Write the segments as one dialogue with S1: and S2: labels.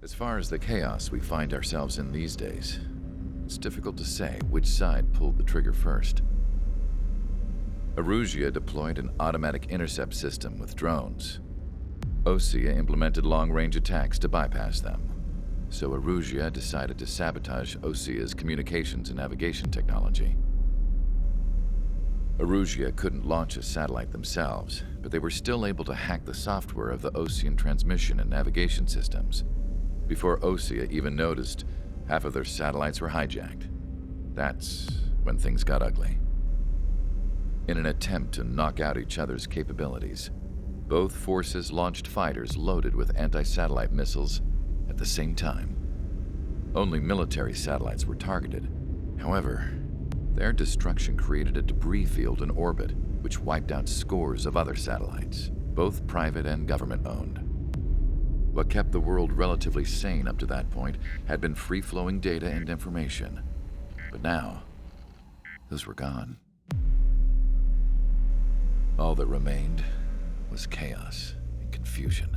S1: As far as the chaos we find ourselves in these days, it's difficult to say which side pulled the trigger first. Erusia deployed an automatic intercept system with drones. Osea implemented long-range attacks to bypass them. So Erusia decided to sabotage Osea's communications and navigation technology. Erusia couldn't launch a satellite themselves, but they were still able to hack the software of the Osean transmission and navigation systems. Before Osea even noticed, half of their satellites were hijacked. That's when things got ugly. In an attempt to knock out each other's capabilities, both forces launched fighters loaded with anti-satellite missiles at the same time. Only military satellites were targeted. However, their destruction created a debris field in orbit, which wiped out scores of other satellites, both private and government-owned. What kept the world relatively sane up to that point had been free-flowing data and information. But now, those were gone. All that remained was chaos and confusion.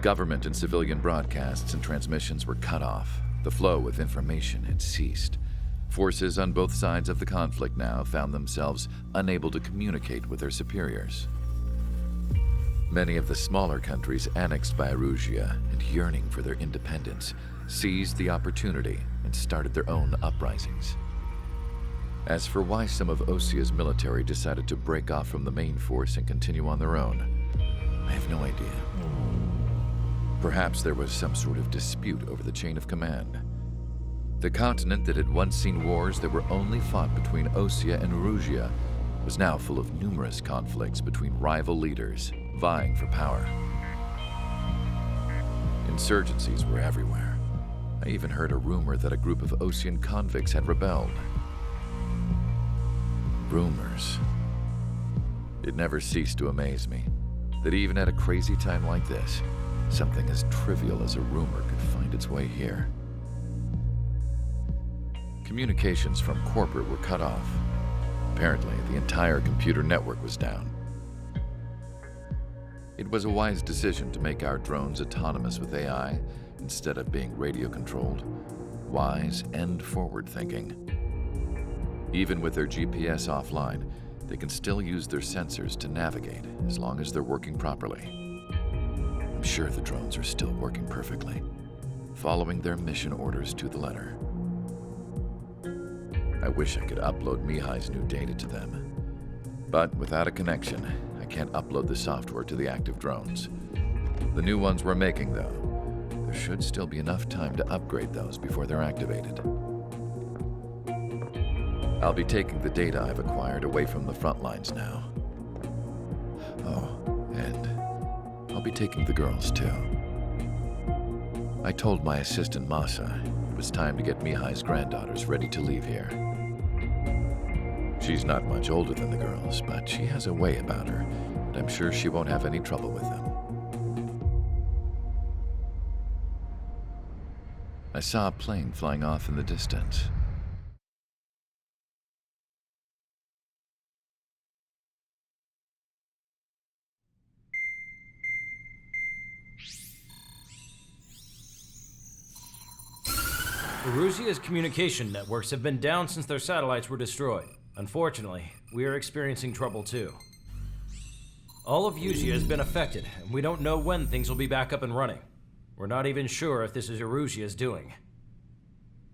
S1: Government and civilian broadcasts and transmissions were cut off. The flow of information had ceased. Forces on both sides of the conflict now found themselves unable to communicate with their superiors. Many of the smaller countries annexed by Erusia and yearning for their independence seized the opportunity and started their own uprisings. As for why some of Osea's military decided to break off from the main force and continue on their own, I have no idea. Perhaps there was some sort of dispute over the chain of command. The continent that had once seen wars that were only fought between Osea and Erusia was now full of numerous conflicts between rival leaders vying for power. Insurgencies were everywhere. I even heard a rumor that a group of Osean convicts had rebelled. Rumors. It never ceased to amaze me that even at a crazy time like this, something as trivial as a rumor could find its way here. Communications from corporate were cut off. Apparently, the entire computer network was down. It was a wise decision to make our drones autonomous with AI instead of being radio-controlled. Wise and forward-thinking. Even with their GPS offline, they can still use their sensors to navigate as long as they're working properly. I'm sure the drones are still working perfectly, following their mission orders to the letter. I wish I could upload Mihai's new data to them. But without a connection, I can't upload the software to the active drones. The new ones we're making, though, there should still be enough time to upgrade those before they're activated. I'll be taking the data I've acquired away from the front lines now. Oh, and I'll be taking the girls, too. I told my assistant Masa it was time to get Mihai's granddaughters ready to leave here. She's not much older than the girls, but she has a way about her, and I'm sure she won't have any trouble with them. I saw a plane flying off in the distance.
S2: Erusia's communication networks have been down since their satellites were destroyed. Unfortunately, we are experiencing trouble too. All of Usean has been affected, and we don't know when things will be back up and running. We're not even sure if this is Erusia's doing.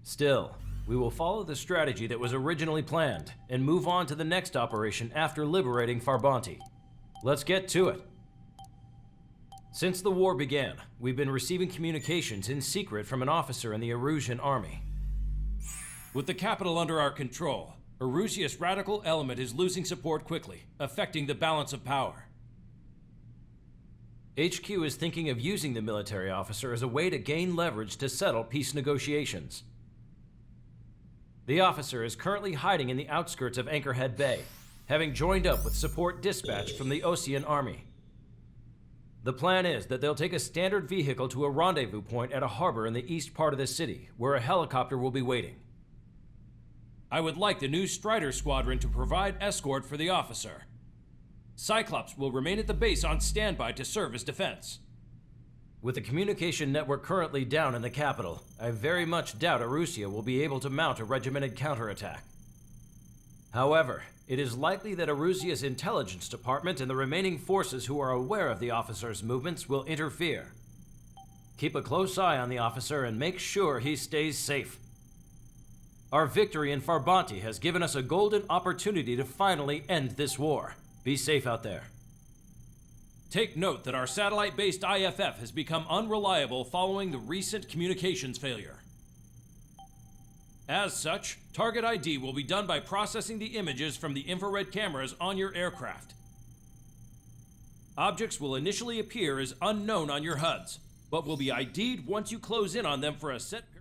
S2: Still, we will follow the strategy that was originally planned and move on to the next operation after liberating Farbanti. Let's get to it. Since the war began, we've been receiving communications in secret from an officer in the Erusian army.
S3: With the capital under our control, Erusia's radical element is losing support quickly, affecting the balance of power.
S2: HQ is thinking of using the military officer as a way to gain leverage to settle peace negotiations. The officer is currently hiding in the outskirts of Anchorhead Bay, having joined up with support dispatched from the Osean army. The plan is that they'll take a standard vehicle to a rendezvous point at a harbor in the east part of the city, where a helicopter will be waiting.
S3: I would like the new Strider Squadron to provide escort for the officer. Cyclops will remain at the base on standby to serve as defense.
S2: With the communication network currently down in the capital, I very much doubt Erusia will be able to mount a regimented counterattack. However, it is likely that Erusia's intelligence department and the remaining forces who are aware of the officer's movements will interfere. Keep a close eye on the officer and make sure he stays safe. Our victory in Farbanti has given us a golden opportunity to finally end this war. Be safe out there.
S3: Take note that our satellite-based IFF has become unreliable following the recent communications failure. As such, target ID will be done by processing the images from the infrared cameras on your aircraft. Objects will initially appear as unknown on your HUDs, but will be ID'd once you close in on them for a set period.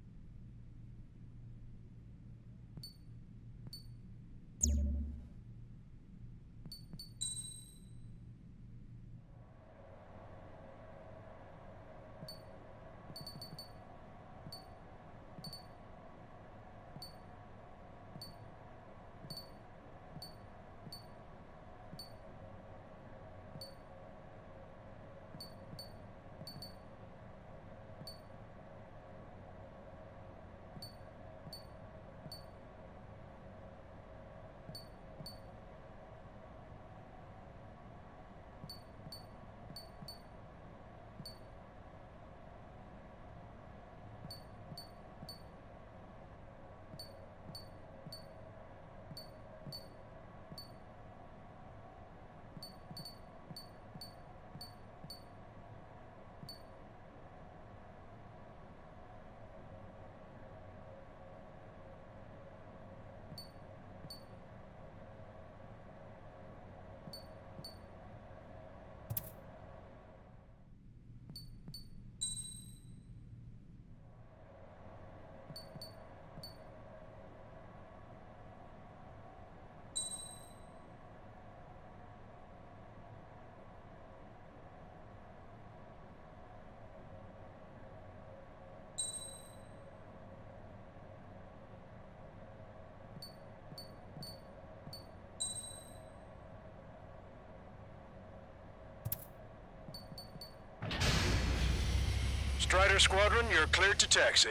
S4: Strider Squadron, you're cleared to taxi.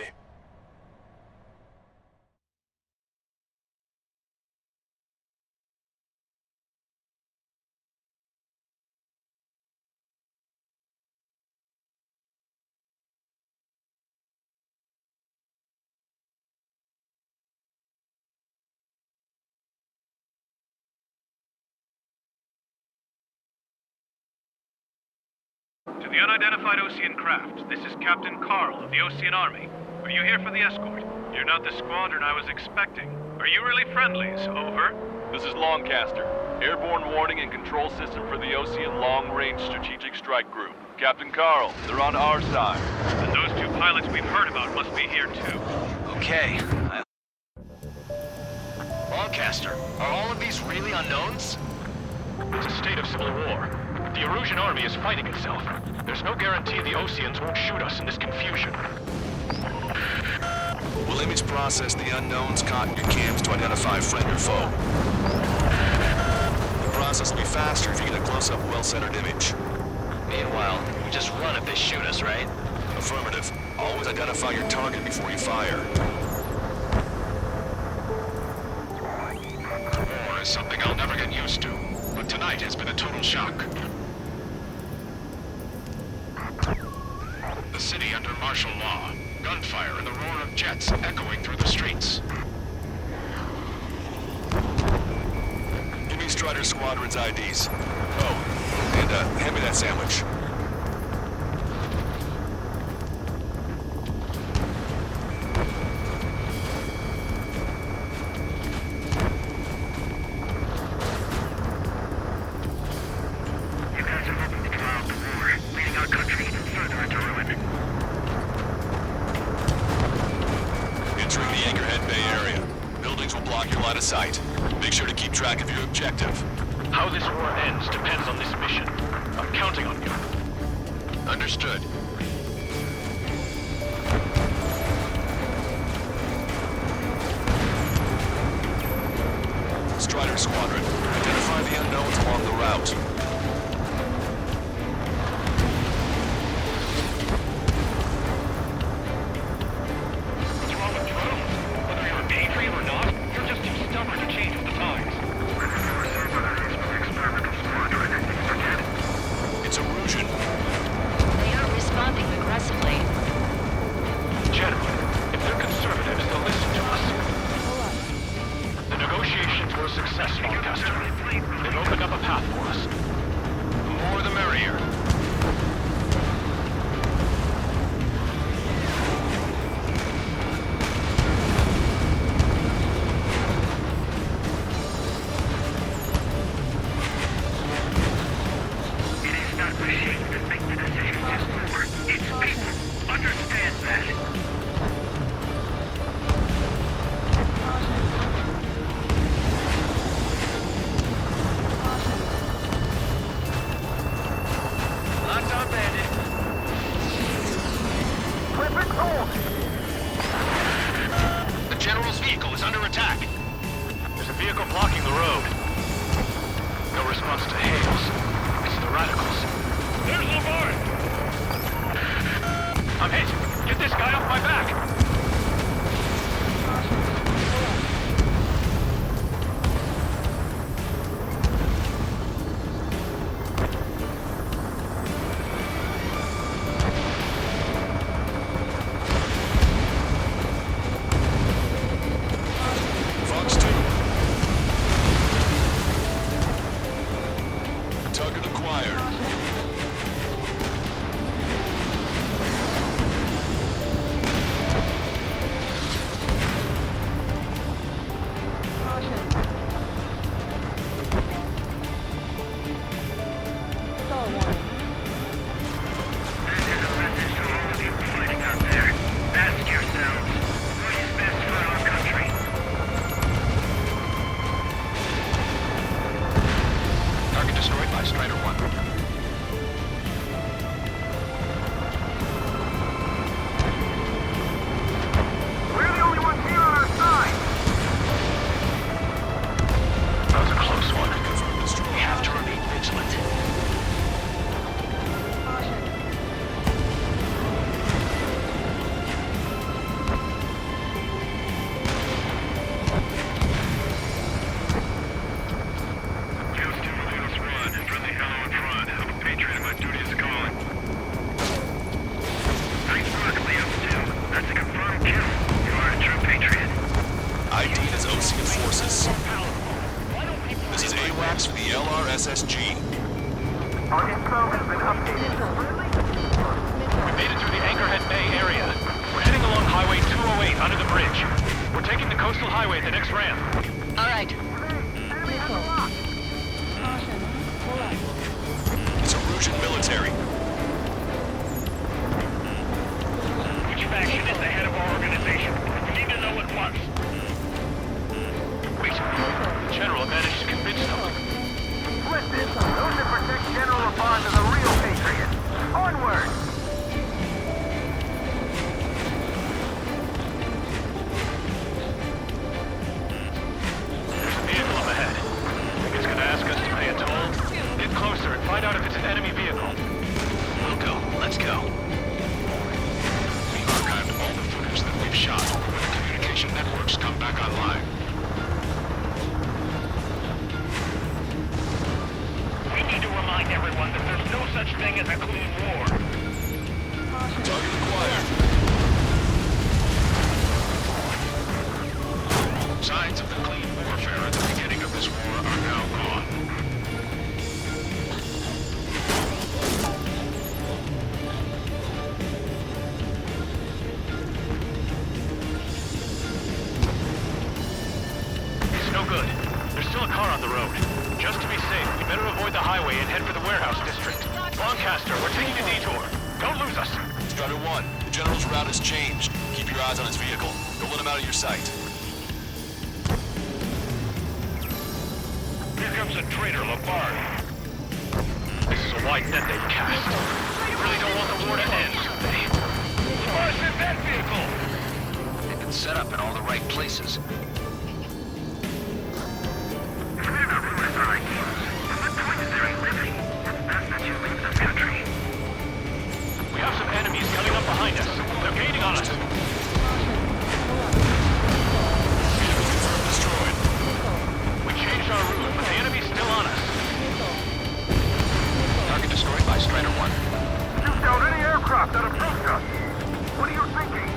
S5: To the unidentified Usean craft, this is Captain Carl of the Usean Army. Are you here for the escort? You're not the squadron I was expecting. Are you really friendlies? Over.
S6: This is Longcaster. Airborne warning and control system for the Usean Long-Range Strategic Strike Group. Captain Carl, they're on our side.
S5: And those two pilots we've heard about must be here too.
S4: Okay. Longcaster, are all of these really unknowns?
S5: It's a state of civil war. The Erusian army is fighting itself. There's no guarantee the Oseans won't shoot us in this confusion.
S4: We'll image process the unknowns caught in your cams to identify friend or foe. The process will be faster if you get a close-up, well-centered image. Meanwhile, we just run if they shoot us, right? Affirmative. Always identify your target before you fire.
S5: War is something I'll never get used to, but tonight has been a total shock. The city under martial law. Gunfire and the roar of jets echoing through the streets.
S4: Give me Strider Squadron's IDs. Oh, and hand me that sandwich.
S5: You guys are looking to draw out the war, leading our country even further into ruin.
S4: Entering the Anchorhead Bay area. Buildings will block your line of sight. Make sure to keep track of your objective.
S5: How this war ends depends on this mission. I'm counting on you.
S4: Understood. Strider Squadron, identify the unknowns along the route. The General's vehicle is under attack.
S5: There's a vehicle blocking the road. No response to hails. It's the radicals. There's Lamar! I'm hit! Get this guy off my back!
S4: Fox 2. Target acquired. Target destroyed by Strider 1.
S5: We're the only ones here on our side! That was a close one.
S4: We have to remain vigilant.
S5: Houston, Revolves run. Friendly Hello in front. I'm a Patriot and my duty is calling. Nice work, Leo 2. That's a confirmed kill. You are a true Patriot.
S4: ID is Ocean Forces. This is AWACS for the LRSSG.
S5: Our info has been updated. We made it through the Anchorhead Bay area. We're heading along Highway 208 under the bridge. We're taking the coastal highway at the next ramp.
S7: All right.
S4: It's Usean military.
S5: Which faction is the head of our organization? We need to know at once. Wait, the General managed to convince them. Listen, those that protect General Abad are the real patriots. Onward! There's a vehicle up ahead. Think it's gonna ask us to pay a toll? Get closer and find out if it's an enemy vehicle.
S4: We'll go. Let's go. We archived all the footage that we've shot when the communication networks come back online.
S5: We need to remind everyone that there's no such thing as a clean war.
S4: Target acquired. Signs of the clean warfare at the beginning of this war are now gone.
S5: It's no good. There's still a car on the road. Just to be safe, we better avoid the highway and head for the warehouse district. Lancaster, we're taking a detour. Don't lose us.
S4: Strider 1, the General's route has changed. Keep your eyes on his vehicle. Don't let him out of your sight.
S5: Here comes a traitor, Labarre. This is a wide net they've cast. They really don't want the war to end, do they? Labarre's in that vehicle!
S4: They've been set up in all the right places.
S5: If they're not ruined our ideals, what point is there in living? It's best that you leave this country. We have some enemies coming up behind us. They're gaining on us.
S4: Vehicle confirmed destroyed.
S5: We changed our route, but the enemy's still on us.
S4: Target destroyed by Strider 1.
S5: Shoot down any aircraft that approach us. What are you thinking?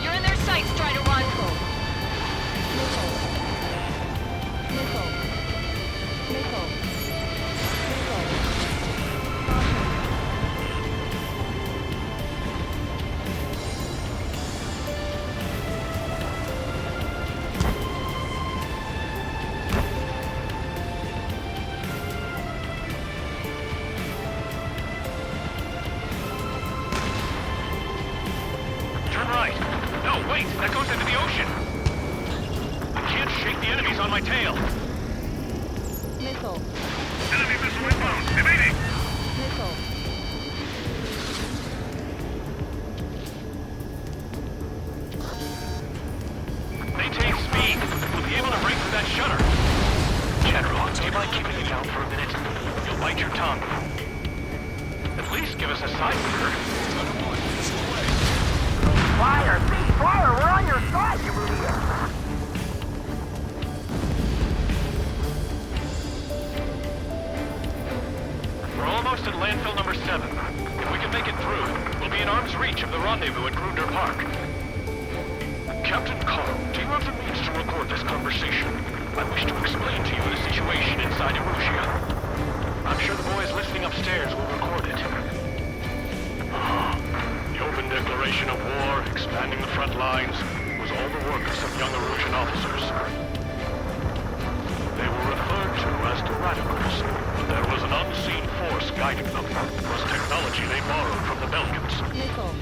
S7: You're in their sights, Strider 1.
S5: Turn right. Oh, wait, that goes into the ocean. I can't shake the enemies on my tail.
S7: Missile.
S5: Enemy missile inbound. Evading.
S7: Missile.
S5: Maintain speed. We'll be able to break through that shutter. General, do you mind keeping it down for a minute? You'll bite your tongue. At least give us a side mirror.
S8: Fire! Cease fire! We're on your side, you idiot!
S5: We're almost at landfill number 7. If we can make it through, we'll be in arm's reach of the rendezvous at Grunder Park. Captain Carl, do you have the means to record this conversation? I wish to explain to you the situation inside Erusia. I'm sure the boys listening upstairs will record it. The open declaration of war, expanding the front lines, was all the work of some young Erusian officers. They were referred to as the radicals, but there was an unseen force guiding them. It was technology they borrowed from the Belgians.
S7: Missile.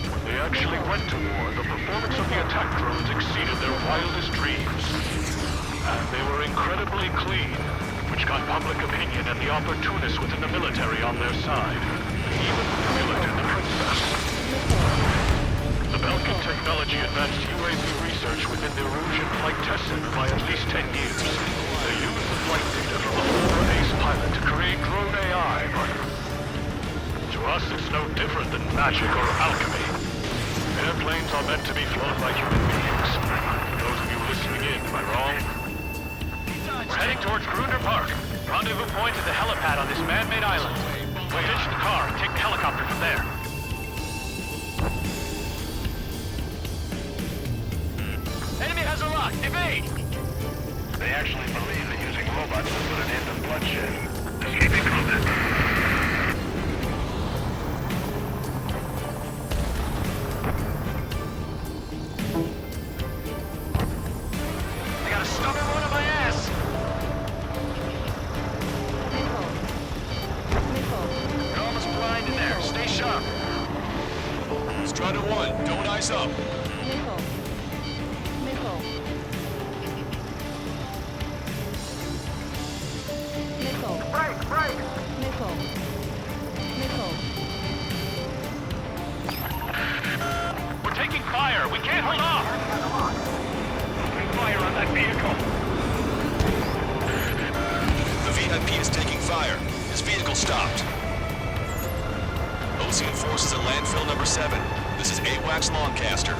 S5: When they actually went to war, the performance of the attack drones exceeded their wildest dreams. And they were incredibly clean, which got public opinion and the opportunists within the military on their side. They even humiliated the princess. The Belgian technology advanced UAV research within the Erusian Flight Test Center by at least 10 years. They used the flight data from the former ace pilot to create drone AI, but to us it's no different than magic or alchemy. Airplanes are meant to be flown by human beings. For those of you listening in, am I wrong? We're heading towards Grunder Park. Rendezvous point is the helipad on this man-made island. We'll ditch the car and take the helicopter from there. Enemy has a lock. Evade!
S6: They actually believe that using robots will put an end to bloodshed. Escaping combat.
S5: I got a stubborn one on my ass.
S7: Missile. Missile.
S5: You're almost blind in there. Stay sharp.
S4: Strider 1, don't ice up.
S7: Missile. Missile. Missile.
S8: Break! Break!
S7: Missile. Missile.
S5: We're taking fire. We can't hold off. Opening fire on that vehicle.
S4: The VIP is taking fire. His vehicle stopped. Ocean forces at landfill number 7. This is AWACS Lancaster.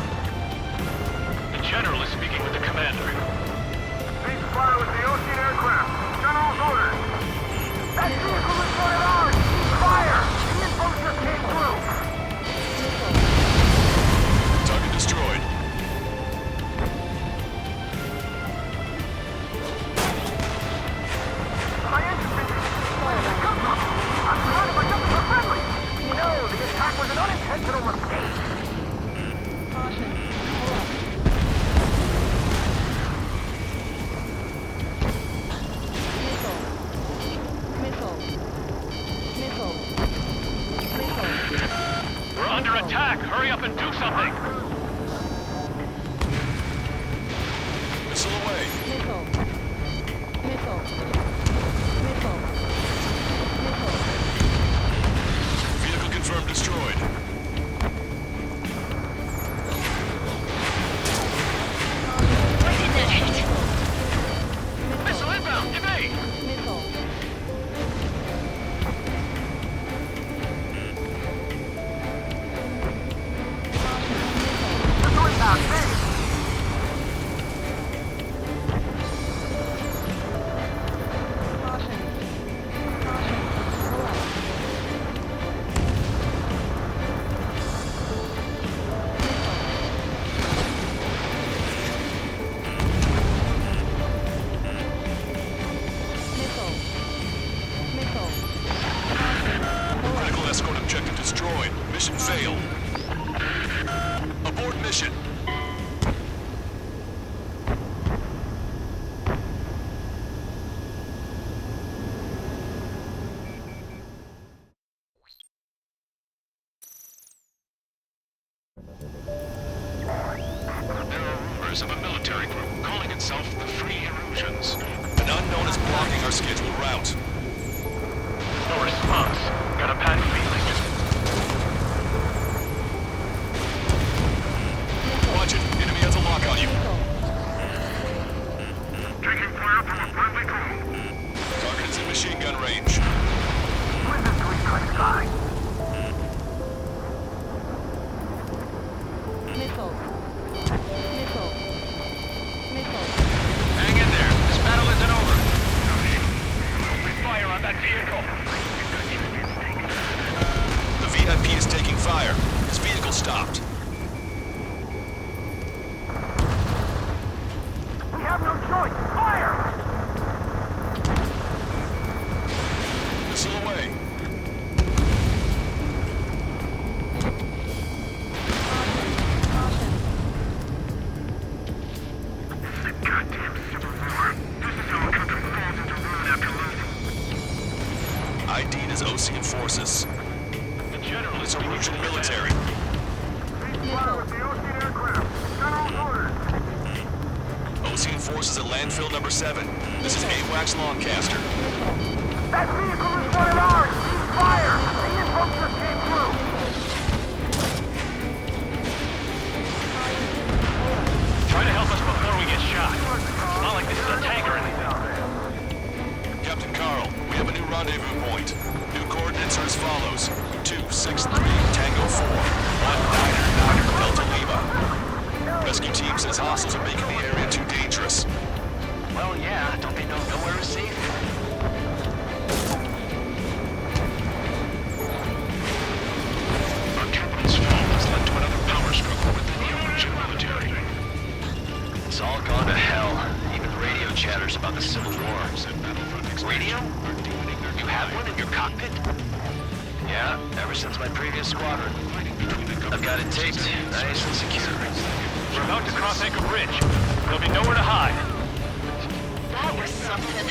S5: The general is speaking with the commander.
S8: Cease fire with the Ocean aircraft. General's orders. That vehicle is one of ours! Cease fire! The info just came through!
S4: Target destroyed.
S8: My engine been come from. I'm surrounded by nothing but friendly! No, the attack was an unintentional mistake!
S7: Caution. Pull up. Missile. Missile. Missile. Missile.
S5: We're under attack. Hurry up and do something.
S4: Missile away.
S7: Missile. Missile. Missile. Missile.
S4: Vehicle confirmed destroyed.
S7: Why did that hit?
S5: Missile inbound. Evade.
S7: Missile.
S8: Missile inbound, hey!
S7: Caution. Caution. Pull up. Missile. Missile.
S4: Critical escort objective destroyed. Mission failed. Abort mission. members of a military group calling itself the Free Erusians. An unknown is blocking our scheduled route.
S5: No response. Got a bad feeling.
S4: Watch it. Enemy has a lock on you.
S5: Taking fire from a friendly drone.
S4: Target is in machine gun range.
S8: Where's this green sky?
S7: Missile. Missile. Missile.
S4: Hang in there. This battle isn't over.
S5: We fire on that vehicle.
S4: The VIP is taking fire. His vehicle stopped.
S8: We have no choice. Fire!
S4: Missile away.
S7: Caution.
S5: Goddamn civil war. This is how a country falls into ruin after losing.
S4: ID'd as Ocean forces.
S5: The general
S4: It's a Russian military.
S8: Fire with the Ocean aircraft. General's orders.
S4: Ocean forces at landfill number 7. This is AWACS Lancaster.
S8: That vehicle is one of ours. Cease fire. The info just came through.
S5: Try to help us before we get shot. It's not like this is a tank or anything.
S4: Captain Carl, we have a new rendezvous point. New coordinates are as follows. 263 Tango 4. 1 Delta Lima. Rescue team says hostiles are making the area too dangerous.
S8: Well, yeah. Don't they know nowhere is safe?
S4: Our capital's fall has led to another power struggle within the Russian military.
S8: It's all gone to hell. Even radio chatters about the Civil War. Radio? You have one in your cockpit? Yeah, ever since my previous squadron. I've got it taped, nice and secure.
S5: We're about to cross Anchor Bridge. There'll be nowhere to hide.
S7: That was something.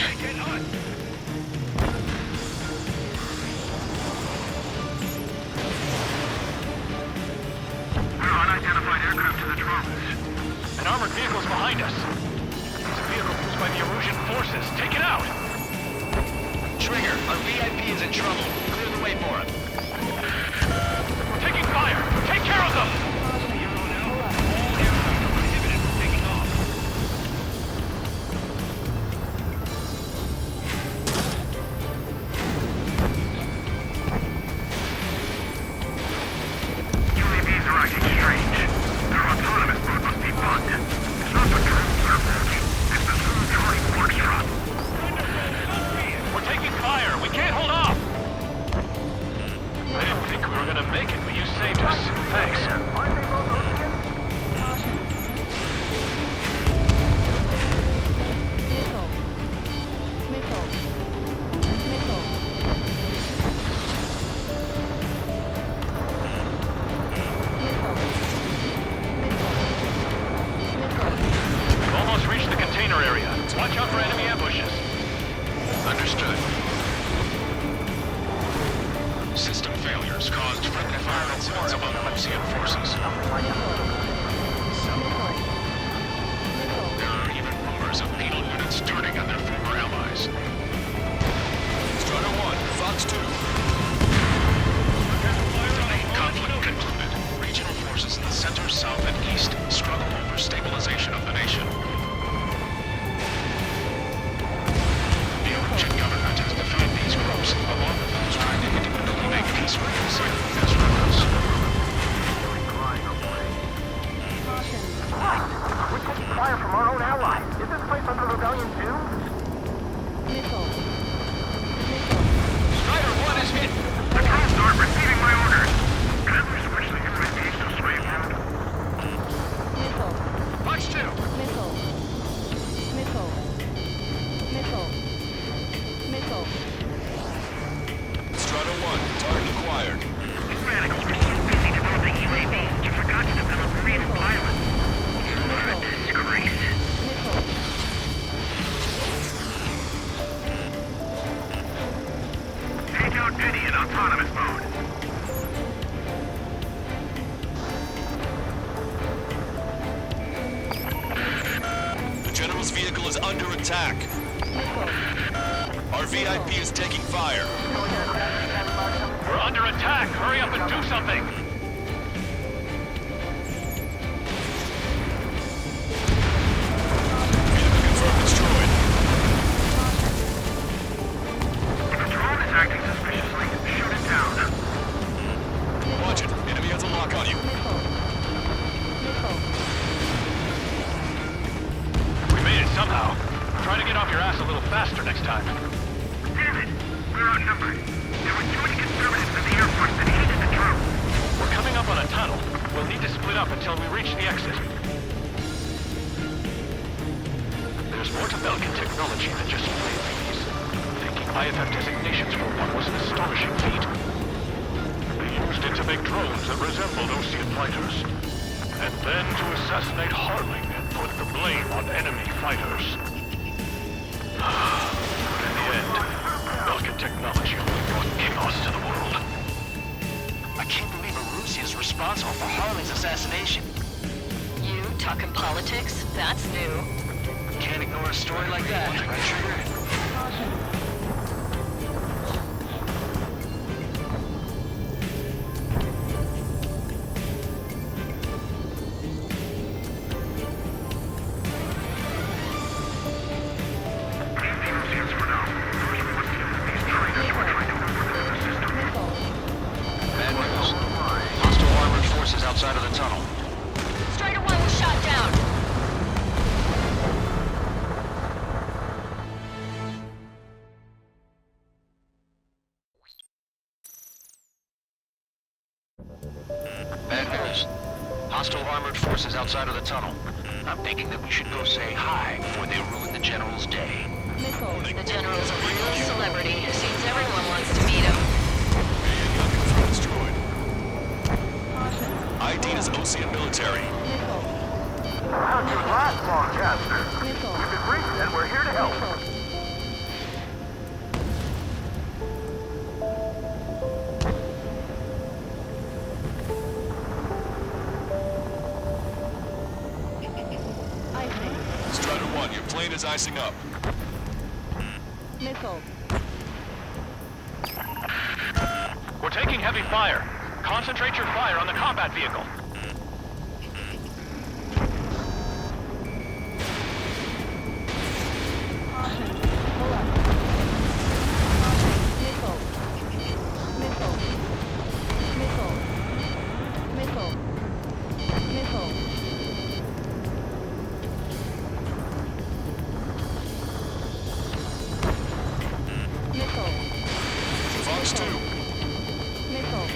S5: We're unidentified aircraft to the drones. An armored vehicle's behind us. It's a vehicle used by the Erusian forces. Take it out!
S8: Trigger, our VIP is in trouble. Clear the way for him.
S5: We're taking fire! Take care of them! UAVs are acting strange. Their autonomous mode must be bugged. It's not the drones that are bugged. It's the Zulu Charlie Foxtrot. We're taking fire! We can't hold off! I didn't think we were gonna make it, but you saved us. Thanks.
S7: Missile. Missile. Missile.
S5: We've almost reached the container area. Watch out for enemy ambushes.
S4: Understood. System failures caused friendly fire incidents among Ocean forces. There are even rumors of penal units turning on their former allies. Strider 1, Fox 2. The main conflict concluded. Regional forces in the center, south, and east struggle over stabilization of the nation. The Erusian government has defined these groups, along with those trying to independently make peace with the same as rebels.
S8: We're taking fire from our own allies. Is this place under rebellion too?
S7: Missile.
S5: Strider 1 is hit!
S8: The drones aren't receiving my orders. Can we switch the UAVs to slave mode?
S4: vessel is under attack.
S7: Missile.
S4: Our VIP is taking fire.
S5: We're under attack! Hurry up and do something!
S4: Vehicle confirmed destroyed.
S5: The drone is acting suspiciously. Shoot it down.
S4: Watch it. Enemy has a lock on you.
S7: Missile. Missile.
S5: We made it somehow. Try to get off your ass a little faster next time. Damn it! We're outnumbered. There were too many conservatives in the Air Force that hated the drone. We're coming up on a tunnel. We'll need to split up until we reach the exit. There's more to Belkin technology than just flames. Thinking IFF designations for one was an astonishing feat. They used it to make drones that resembled Usean fighters. And then to assassinate Harling and put the blame on enemy fighters. But in the end, Belkin technology only brought chaos to the world.
S8: I can't believe Urusia is responsible for Harley's assassination.
S7: You talking politics? That's new.
S8: Can't ignore a story like that, right, Trigger? Bad news. Hostile armored forces outside of the tunnel.
S7: Strider 1 was shot down.
S8: Bad news. Hostile armored forces outside of the tunnel. I'm thinking that we should go say hi before they ruin the General's day.
S7: Missile. The General's a real celebrity. Seems everyone wants to meet him.
S4: Vehicle confirmed destroyed. ID is Ocean military.
S7: Missile.
S5: How'd you last long, Casper?
S7: Missile.
S5: We've been briefed and we're here to help.
S7: Missile. Icing.
S4: Strider 1, your plane is icing up.
S7: Missile.
S5: We're taking heavy fire. Concentrate your fire on the combat vehicle.
S7: Pull up. Missile. Missile. Missile. Missile. Missile. Missile.
S4: Fox 2.
S7: Missile.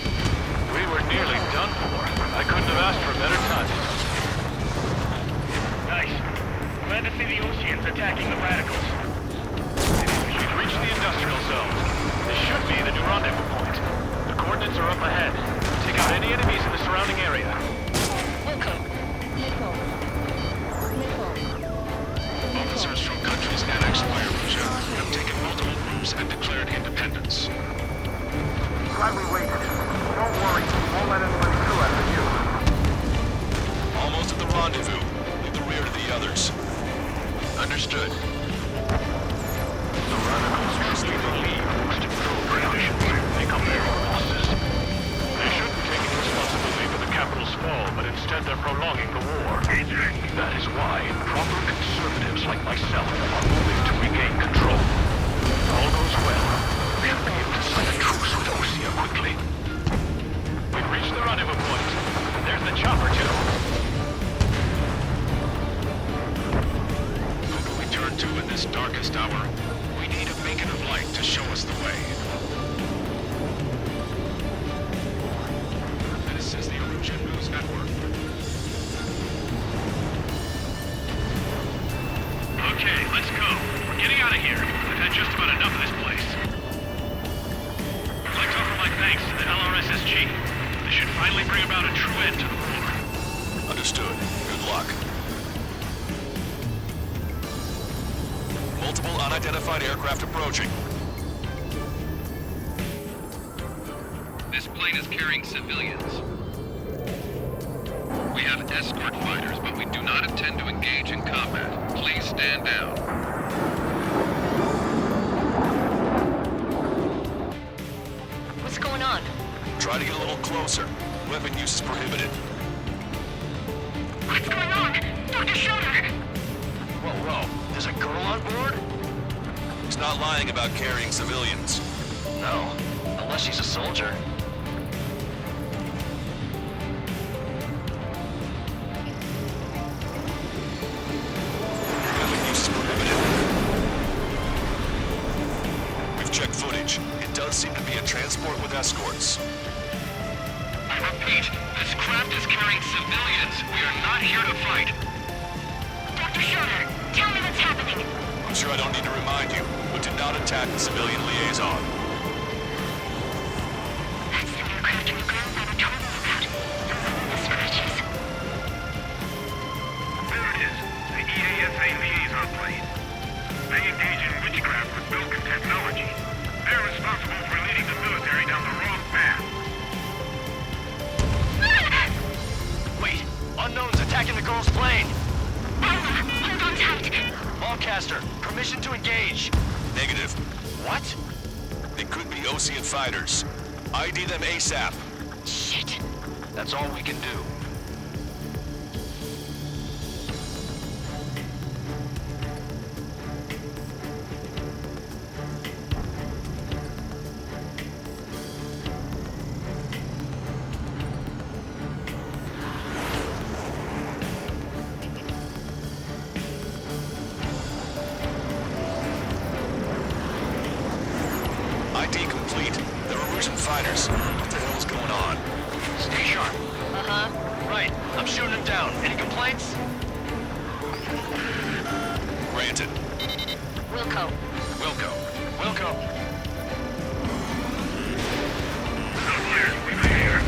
S5: We were nearly done for. I couldn't have asked for a better time. Nice. Glad to see the Oceans attacking the radicals. We've reached the industrial zone. This should be the new rendezvous point. The coordinates are up ahead. Take out any enemies in the surrounding area.
S7: Missile. Missile. Missile.
S8: Officers from countries annexed by Urusia have taken multiple groups and declared independence.
S5: Glad we waited. Don't worry. Won't let anybody through after you.
S4: Almost at the rendezvous. Leave the rear to the others.
S8: Understood.
S5: The radicals truly believe most improved conditions make up their own losses. They shouldn't take responsibility for the capital's fall, but instead they're prolonging the war. That is why proper conservatives like myself are moving to regain control. If all goes well, we should be able to sign a truce with Osia quickly. We've reached the rendezvous point. There's the chopper, too.
S8: Who do we turn to in this darkest hour? We need a beacon of light to show us the way. This is the Urusian News Network.
S5: Okay, let's go. We're getting out of here. I've had just about enough of this place. I'd like to offer my thanks to the LRSSG. This should finally bring about a true end to the war.
S4: Understood. Good luck. Multiple unidentified aircraft approaching.
S9: This plane is carrying civilians. We have
S6: escort fighters, but we do not intend to engage in combat. Please stand down.
S7: What's going on?
S4: Try to get a little closer. Weapon use is prohibited.
S7: What's going on? Dr. Schroeder!
S8: Whoa. There's a girl on board?
S4: He's not lying about carrying civilians.
S8: No. Unless she's a soldier.
S4: Weapon use is prohibited. We've checked footage. It does seem to be a transport with escorts.
S6: I repeat, this craft is carrying civilians. We are not here to fight.
S7: Dr. Schroeder, tell me what's happening.
S4: I'm sure I don't need to remind you, but do not attack the civilian liaison.
S7: That's the aircraft and the girl that I told us about. The scratches.
S5: There it is. The EASA liaison plane. They engage in witchcraft with broken technology. They're responsible for leading the military down the wrong path.
S8: Wait. Unknown's attacking the girl's plane.
S7: Hold on tight.
S8: Lancaster, permission to engage.
S4: Negative.
S8: What?
S4: They could be Osean fighters. ID them ASAP.
S7: Shit.
S8: That's all we can do.
S4: ID complete. They're Usean fighters. What the hell is going on?
S8: Stay sharp.
S7: Uh-huh.
S8: Right. I'm shooting him down. Any complaints?
S4: Granted.
S7: Wilco.
S4: Wilco.
S8: Wilco.
S5: Clear. We're here.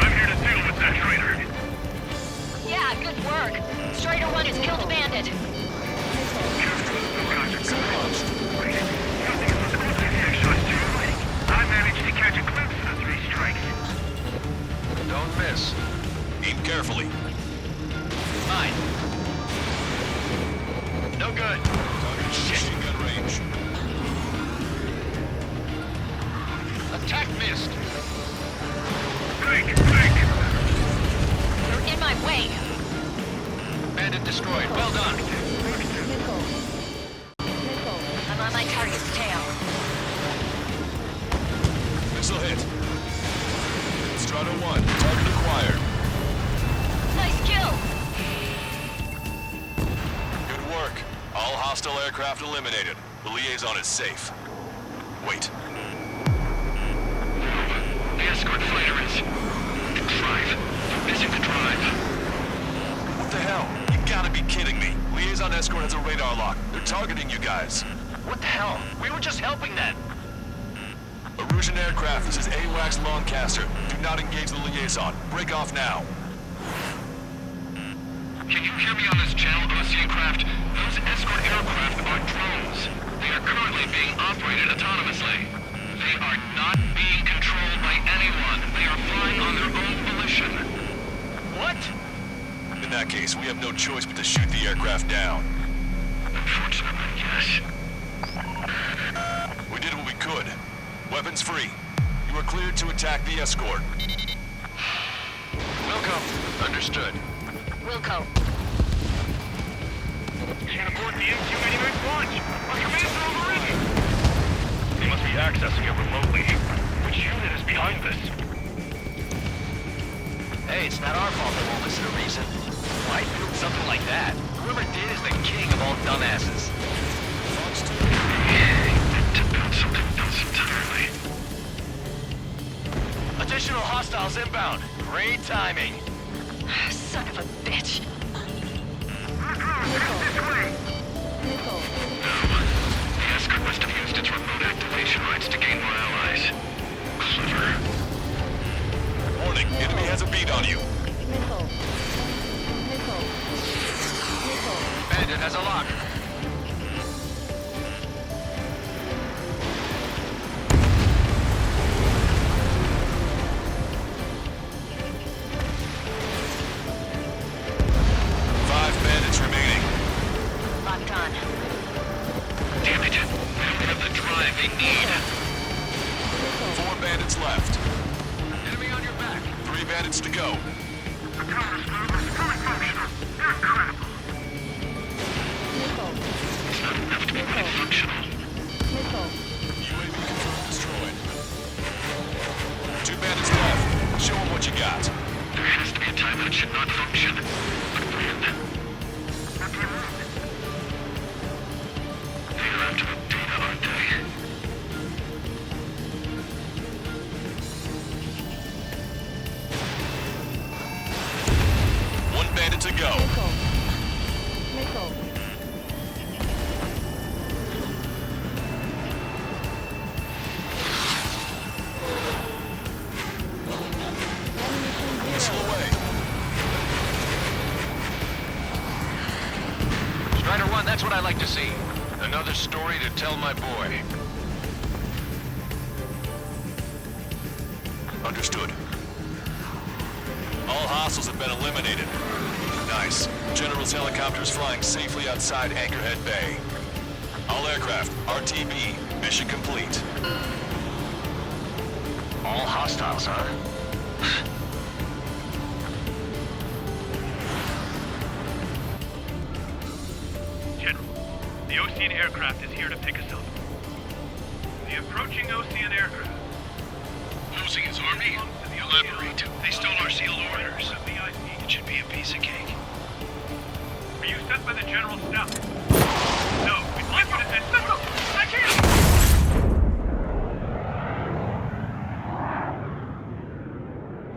S5: I'm here to deal with that traitor.
S7: Yeah, good work. Strider 1 has killed a bandit.
S5: I managed to catch a glimpse of the 3 strikes.
S8: Don't miss.
S4: Aim carefully.
S8: Mine. No good.
S4: Target machine gun range.
S8: Attack missed.
S5: Break!
S7: You're in my way.
S8: Bandit destroyed. Well done.
S7: I'm on my target's tail.
S4: Missile hit. Strata 1. Target acquired.
S7: Nice kill.
S4: Good work. All hostile aircraft eliminated. The liaison is safe. Wait.
S6: The escort fighter is... Drive. They're missing the drive.
S4: What the hell? You gotta be kidding me. Liaison escort has a radar lock. They're targeting you guys.
S8: What the hell? We were just helping them.
S4: Usean aircraft, this is AWACS Lancaster. Do not engage the liaison. Break off now.
S6: Can you hear me on this channel, Usean craft? Those escort aircraft are drones. They are currently being operated autonomously. They are not being controlled by anyone. They are flying on their own volition.
S8: What?
S4: In that case, we have no choice but to shoot the aircraft down.
S6: Unfortunately, yes.
S4: We did what we could. Weapons free. You are cleared to attack the escort.
S8: Wilco. Understood.
S7: Wilco.
S5: Can't abort the MQ-89 launch. Our commands are overridden. They must be accessing it remotely. Which unit is behind this?
S8: Hey, it's not our fault they won't listen to reason. Why do something like that? Whoever did is the king of all dumbasses.
S6: To build something else entirely.
S8: Additional hostiles inbound. Great timing.
S7: Son of a bitch.
S6: The escort must have used its remote activation rights to gain more allies. Clever.
S4: Warning, enemy has a beat on you.
S8: Bandit has a lock.
S6: they need.
S4: 4 bandits left.
S6: Enemy on your back.
S4: 3 bandits to go.
S5: Autonomous group is fully functional. Incredible.
S6: It's not enough to be fully functional.
S4: UAV confirmed destroyed. 2 bandits left. Show them what you got.
S6: There has to be a time when it should not function. But when? They're after the data, aren't they?
S4: One bandit to go. Missile away.
S8: Strider 1, that's what I like to see. Another story to tell my boy.
S4: Understood. All hostiles have been eliminated. Nice. General's helicopter is flying safely outside Anchorhead Bay. All aircraft, RTB, mission complete.
S8: All hostiles, huh?
S5: General, the Ocean aircraft is here to pick us up. The approaching Ocean aircraft.
S6: Losing his army? Elaborate. They stole our sealed orders. It should be a piece of cake.
S5: Are you sent by the General's staff? No, we'd like you to send... I can't!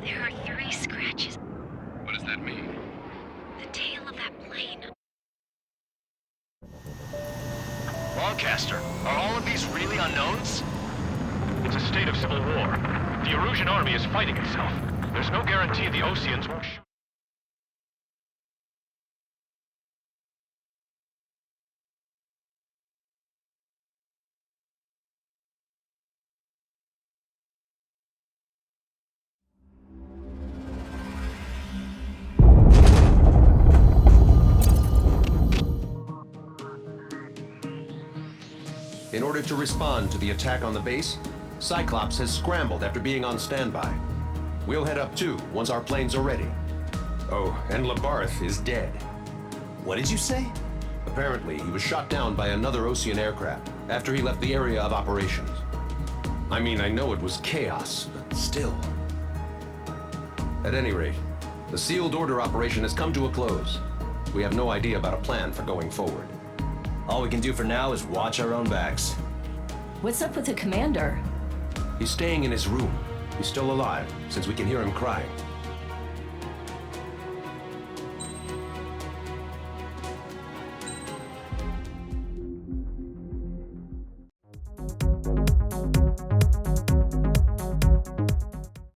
S7: There are 3 scratches.
S6: What does that mean?
S7: The tail of that plane.
S8: Lancaster, are all of these really unknowns?
S5: It's a state of civil war. The Usean army is fighting itself. There's no guarantee the Oceans won't shoot.
S9: In order to respond to the attack on the base, Cyclops has scrambled after being on standby. We'll head up too, once our planes are ready. Oh, and Labarth is dead.
S10: What did you say?
S9: Apparently, he was shot down by another Ocean aircraft after he left the area of operations. I mean, I know it was chaos, but still. At any rate, the sealed order operation has come to a close. We have no idea about a plan for going forward.
S10: All we can do for now is watch our own backs.
S11: What's up with the commander?
S9: He's staying in his room. He's still alive, since we can hear him crying.